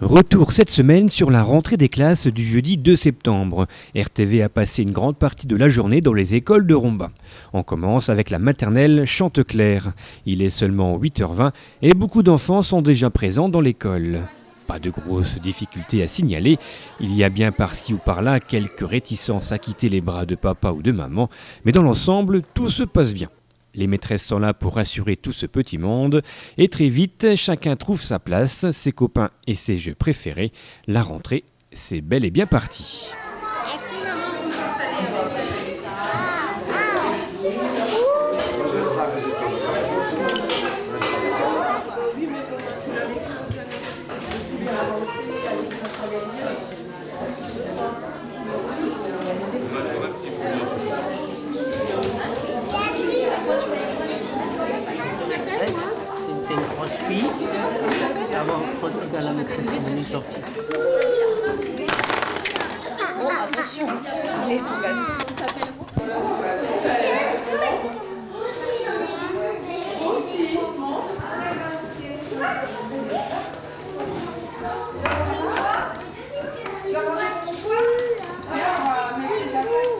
Retour cette semaine sur la rentrée des classes du jeudi 2 septembre. RTV a passé une grande partie de la journée dans les écoles de Romba. On commence avec la maternelle Chanteclair. Il est seulement 8h20 et beaucoup d'enfants sont déjà présents dans l'école. Pas de grosses difficultés à signaler. Il y a bien par-ci ou par-là quelques réticences à quitter les bras de papa ou de maman, mais dans l'ensemble, tout se passe bien. Les maîtresses sont là pour rassurer tout ce petit monde et très vite, chacun trouve sa place, ses copains et ses jeux préférés. La rentrée, c'est bel et bien parti. Merci maman, on s'est installé. Dans la maîtresse qu'on est sorti. Bon, attention, allez, c'est passé. Tu vas manger ton choix? Viens, on va mettre les affaires.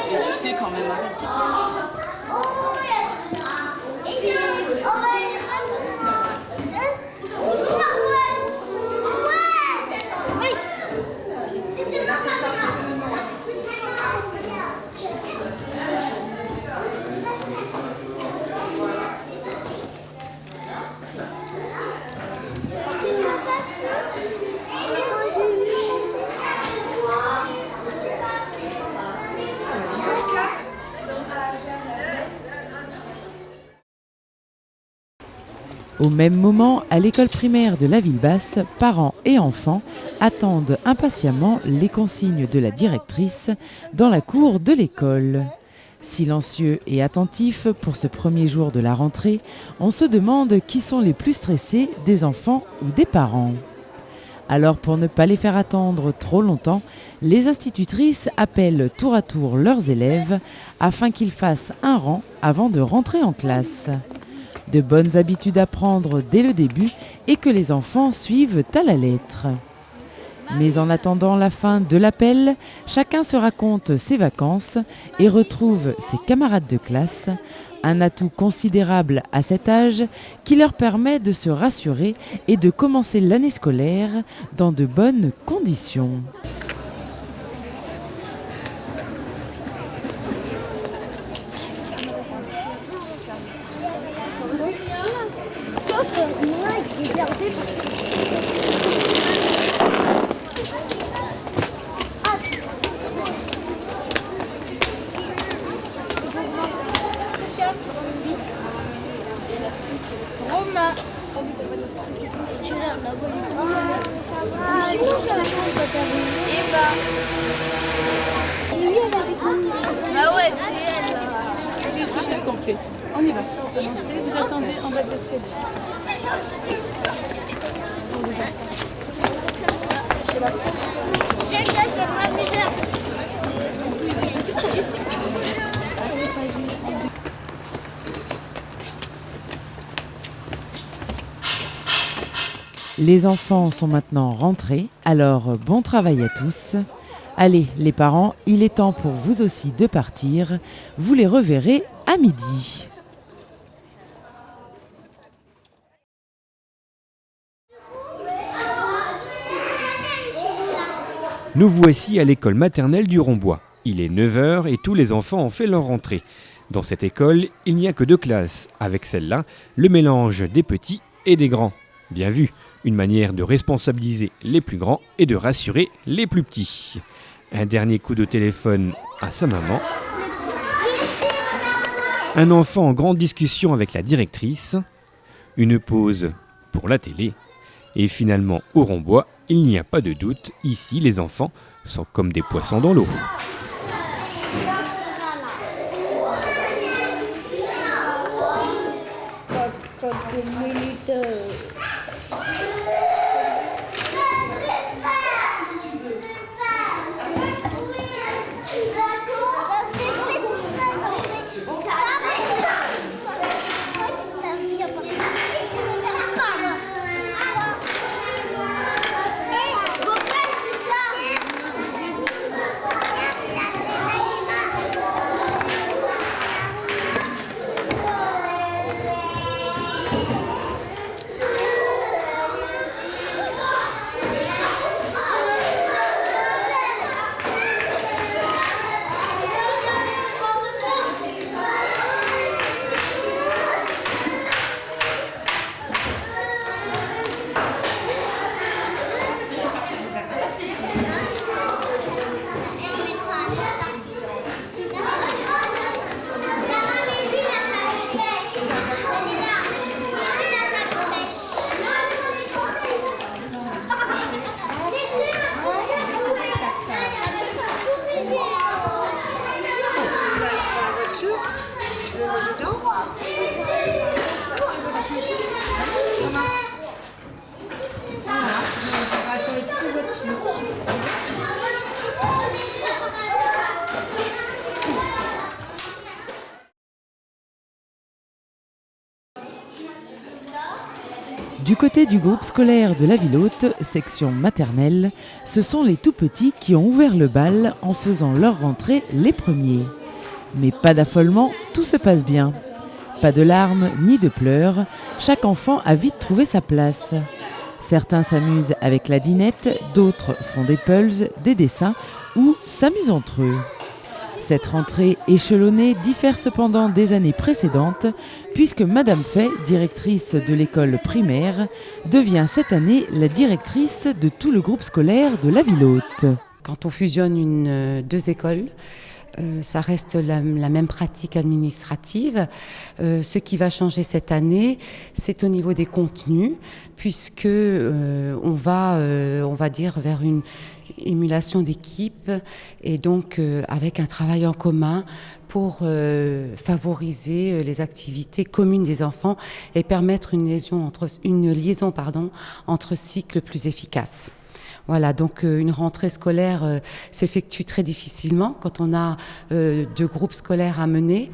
Tu sais quand même, arrête. Au même moment, à l'école primaire de la ville basse, parents et enfants attendent impatiemment les consignes de la directrice dans la cour de l'école. Silencieux et attentifs pour ce premier jour de la rentrée, on se demande qui sont les plus stressés, des enfants ou des parents. Alors pour ne pas les faire attendre trop longtemps, les institutrices appellent tour à tour leurs élèves afin qu'ils fassent un rang avant de rentrer en classe. De bonnes habitudes à prendre dès le début et que les enfants suivent à la lettre. Mais en attendant la fin de l'appel, chacun se raconte ses vacances et retrouve ses camarades de classe, un atout considérable à cet âge qui leur permet de se rassurer et de commencer l'année scolaire dans de bonnes conditions. Romain. Eva. Ah ouais, c'est elle. C'est complet. On y va. Vous attendez en bas de l'escalier. Je vais m'amuser. Les enfants sont maintenant rentrés, alors bon travail à tous. Allez les parents, il est temps pour vous aussi de partir. Vous les reverrez à midi. Nous voici à l'école maternelle du Rombois. Il est 9h et tous les enfants ont fait leur rentrée. Dans cette école, il n'y a que 2 classes. Avec celle-là, le mélange des petits et des grands. Bien vu, une manière de responsabiliser les plus grands et de rassurer les plus petits. Un dernier coup de téléphone à sa maman. Un enfant en grande discussion avec la directrice. Une pause pour la télé. Et finalement, au Rombois, il n'y a pas de doute, ici les enfants sont comme des poissons dans l'eau. Du côté du groupe scolaire de la ville haute, section maternelle, ce sont les tout-petits qui ont ouvert le bal en faisant leur rentrée les premiers. Mais pas d'affolement, tout se passe bien. Pas de larmes ni de pleurs, chaque enfant a vite trouvé sa place. Certains s'amusent avec la dinette, d'autres font des pulls, des dessins ou s'amusent entre eux. Cette rentrée échelonnée diffère cependant des années précédentes, puisque Madame Fay, directrice de l'école primaire, devient cette année la directrice de tout le groupe scolaire de la ville haute. Quand on fusionne deux écoles, ça reste la même pratique administrative. Ce qui va changer cette année, c'est au niveau des contenus, puisque on va dire vers une émulation d'équipe et donc avec un travail en commun pour favoriser les activités communes des enfants et permettre une liaison entre cycles plus efficaces. Voilà, donc une rentrée scolaire s'effectue très difficilement quand on a deux groupes scolaires à mener,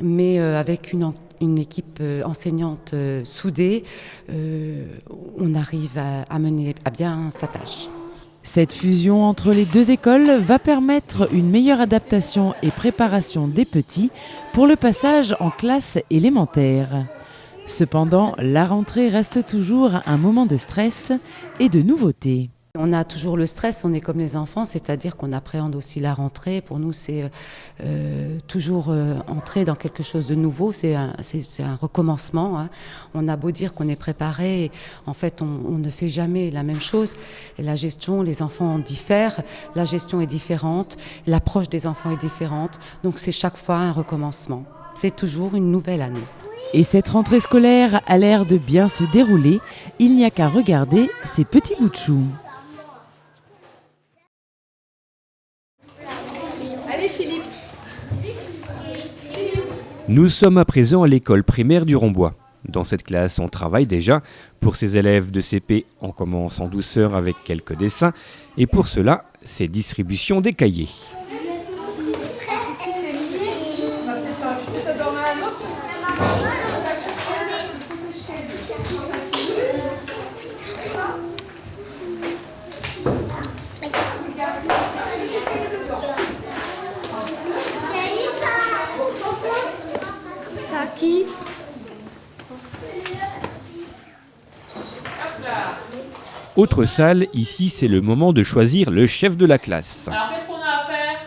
mais avec une équipe enseignante soudée, on arrive à mener à bien sa tâche. Cette fusion entre les deux écoles va permettre une meilleure adaptation et préparation des petits pour le passage en classe élémentaire. Cependant, la rentrée reste toujours un moment de stress et de nouveautés. On a toujours le stress, on est comme les enfants, c'est-à-dire qu'on appréhende aussi la rentrée. Pour nous, c'est toujours entrer dans quelque chose de nouveau, c'est un recommencement. Hein. On a beau dire qu'on est préparé, en fait, on ne fait jamais la même chose. Et la gestion, les enfants diffèrent, la gestion est différente, l'approche des enfants est différente, donc c'est chaque fois un recommencement. C'est toujours une nouvelle année. Et cette rentrée scolaire a l'air de bien se dérouler, il n'y a qu'à regarder ces petits bouts de chou. Nous sommes à présent à l'école primaire du Rombois. Dans cette classe, on travaille déjà. Pour ces élèves de CP, on commence en douceur avec quelques dessins. Et pour cela, c'est distribution des cahiers. Autre salle, ici c'est le moment de choisir le chef de la classe. Alors qu'est-ce qu'on a à faire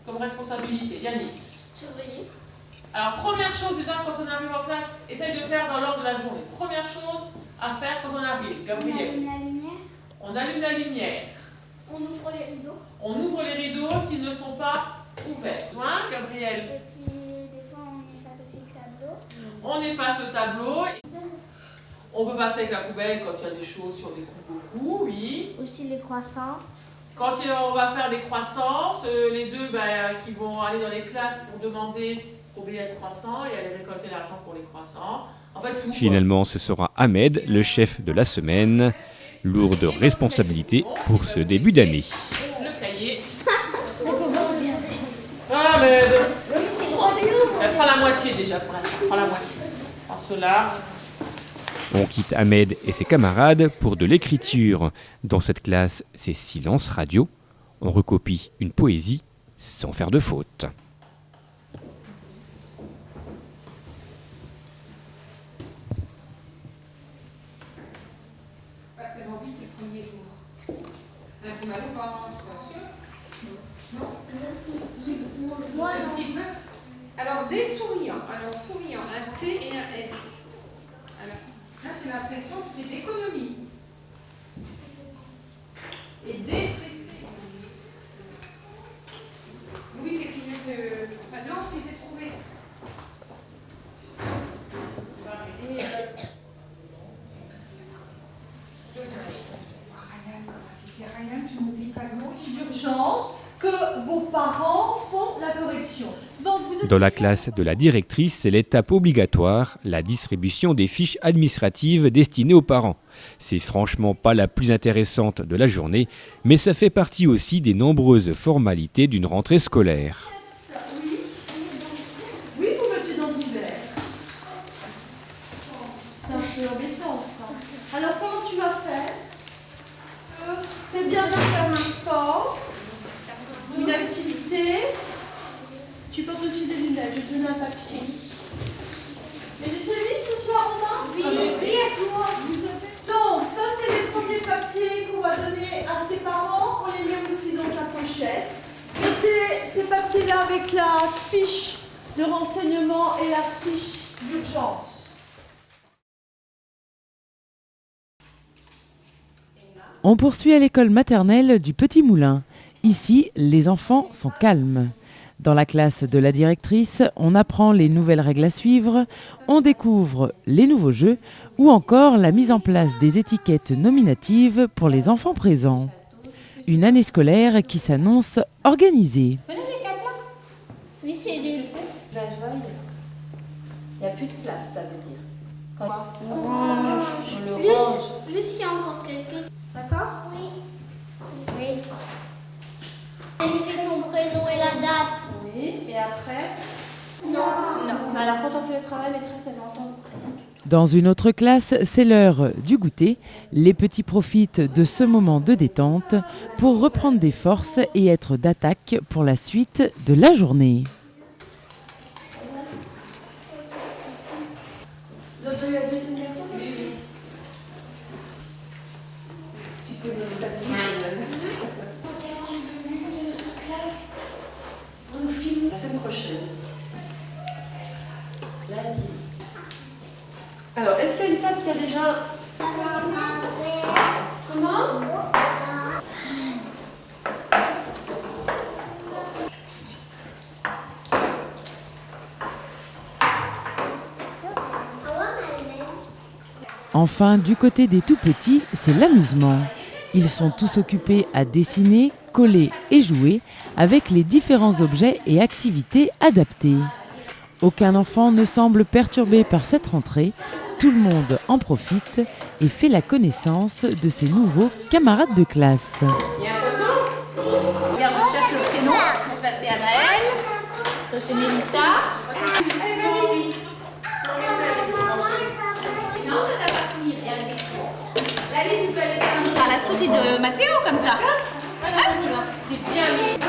comme responsabilité, Yanis? Surveiller. Alors première chose déjà quand on arrive en classe, essaye de faire dans l'ordre de la journée. Première chose à faire quand on arrive, Gabriel. On allume la lumière. On ouvre les rideaux. On ouvre les rideaux s'ils ne sont pas ouverts. Toi, Gabriel. Et puis des fois on efface aussi le tableau. On efface le tableau. On peut passer avec la poubelle quand il y a des choses sur des coups beaucoup, oui. Aussi les croissants. Quand on va faire des croissants, les deux qui vont aller dans les classes pour demander pour payer le croissant et aller récolter l'argent pour les croissants. En fait, tout, Finalement, ce sera Ahmed, le chef de la semaine. Lourde responsabilité pour ce début d'année. Le cahier. Ça commence bien. Ahmed, C'est grand bien. prends la moitié déjà pour l'instant. Prends la moitié. Prends cela. On quitte Ahmed et ses camarades pour de l'écriture. Dans cette classe, c'est silence radio. On recopie une poésie sans faire de faute. Pas très envie ces premiers jours. Un peu mal au ventre, bien sûr. Non. Moi, Un petit peu. Alors, des souriants. Alors, souriant, un T et un S. Alors, là, j'ai l'impression que c'est d'économie. Et dépressé. Oui, mais qui vient de. Enfin, non, je les ai trouvés. Et. Si c'est rien, tu n'oublies pas le mot. D'urgence que vos parents font la correction. Donc vous êtes... Dans la classe de la directrice, c'est l'étape obligatoire, la distribution des fiches administratives destinées aux parents. C'est franchement pas la plus intéressante de la journée, mais ça fait partie aussi des nombreuses formalités d'une rentrée scolaire. Oui, oui, vous mettez dans divers. C'est un peu embêtant ça. Alors comment tu vas faire? C'est bien de faire un sport, une activité. Tu portes aussi des lunettes, je te donne un papier. Mais j'étais vite ce soir, Romain? oui, à toi. Donc, ça, c'est les premiers papiers qu'on va donner à ses parents. On les met aussi dans sa pochette. Mettez ces papiers-là avec la fiche de renseignement et la fiche d'urgence. On poursuit à l'école maternelle du Petit Moulin. Ici, les enfants sont calmes. Dans la classe de la directrice, on apprend les nouvelles règles à suivre, on découvre les nouveaux jeux ou encore la mise en place des étiquettes nominatives pour les enfants présents. Une année scolaire qui s'annonce organisée. Vous connaissez les capas? Oui, c'est des... Il n'y a plus de place, ça veut dire. Quand on le Juste, range. juste s'il y a encore quelqu'un. D'accord? Oui. Oui. Elle écrit son prénom et la date. Oui, et après? Non. Non. Alors quand on fait le travail, maîtresse, elle entend rien du tout. Dans une autre classe, c'est l'heure du goûter. Les petits profitent de ce moment de détente pour reprendre des forces et être d'attaque pour la suite de la journée. Donc j'ai eu la deuxième lecture? Oui, oui. Tu connais ça bien. Qu'est-ce qui est venu de notre classe pour nous filmer La semaine prochaine. Lundi. Alors, est-ce qu'il y a une table qui a déjà... Comment? Enfin, du côté des tout-petits, c'est l'amusement. Ils sont tous occupés à dessiner, coller et jouer avec les différents objets et activités adaptées. Aucun enfant ne semble perturbé par cette rentrée. Tout le monde en profite et fait la connaissance de ses nouveaux camarades de classe. Il y a un poisson? Regarde, je cherche le prénom. Donc là, c'est Anaëlle. Ça, c'est Mélissa. Allez, vas-y. Non, tu n'as pas fini. Allez, tu peux aller faire un... À la souris de Mathéo, comme ça. Voilà, on y va. C'est bien mis.